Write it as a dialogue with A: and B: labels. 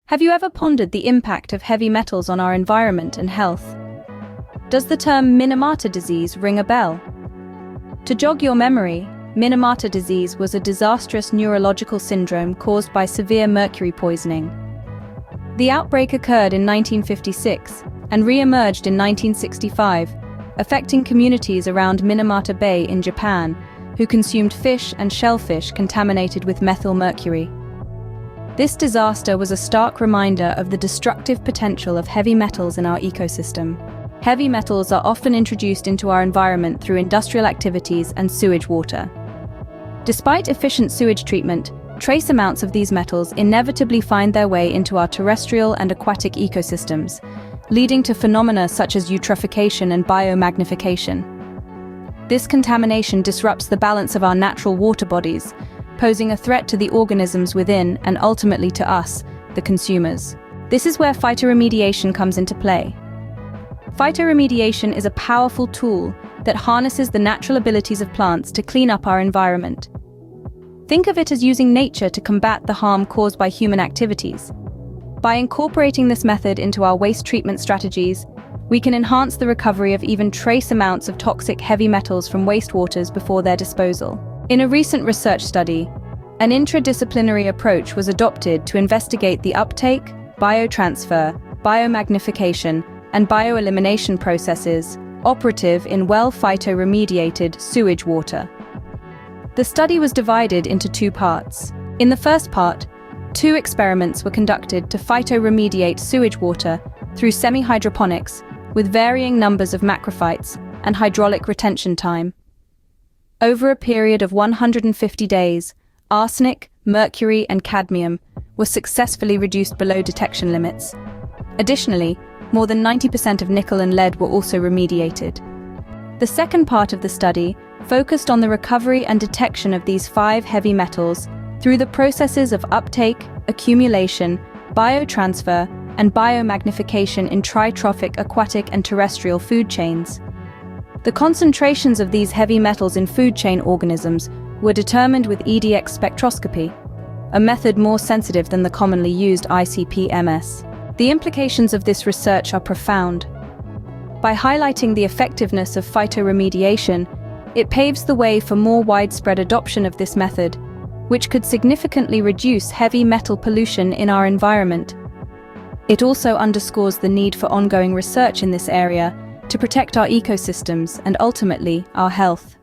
A: Have you ever pondered the impact of heavy metals on our environment and health? Does the term Minamata disease ring a bell? To jog your memory, Minamata disease was a disastrous neurological syndrome caused by severe mercury poisoning. The outbreak occurred in 1956 and re-emerged in 1965, affecting communities around Minamata Bay in Japan, who consumed fish and shellfish contaminated with methyl mercury. This disaster was a stark reminder of the destructive potential of heavy metals in our ecosystem. Heavy metals are often introduced into our environment through industrial activities and sewage water. Despite efficient sewage treatment, trace amounts of these metals inevitably find their way into our terrestrial and aquatic ecosystems, leading to phenomena such as eutrophication and biomagnification. This contamination disrupts the balance of our natural water bodies, posing a threat to the organisms within and ultimately to us, the consumers. This is where phytoremediation comes into play. Phytoremediation is a powerful tool that harnesses the natural abilities of plants to clean up our environment. Think of it as using nature to combat the harm caused by human activities. By incorporating this method into our waste treatment strategies, we can enhance the recovery of even trace amounts of toxic heavy metals from wastewaters before their disposal. In a recent research study, an interdisciplinary approach was adopted to investigate the uptake, biotransfer, biomagnification, and bioelimination processes operative in well-phytoremediated sewage water. The study was divided into two parts. In the first part, 2 experiments were conducted to phytoremediate sewage water through semi-hydroponics with varying numbers of macrophytes and hydraulic retention time. Over a period of 150 days, arsenic, mercury, and cadmium were successfully reduced below detection limits. Additionally, more than 90% of nickel and lead were also remediated. The second part of the study focused on the recovery and detection of these 5 heavy metals through the processes of uptake, accumulation, biotransfer, and biomagnification in trophic, aquatic, and terrestrial food chains. The concentrations of these heavy metals in food chain organisms were determined with EDX spectroscopy, a method more sensitive than the commonly used ICP-MS. The implications of this research are profound. By highlighting the effectiveness of phytoremediation, it paves the way for more widespread adoption of this method, which could significantly reduce heavy metal pollution in our environment. It also underscores the need for ongoing research in this area to protect our ecosystems and ultimately our health.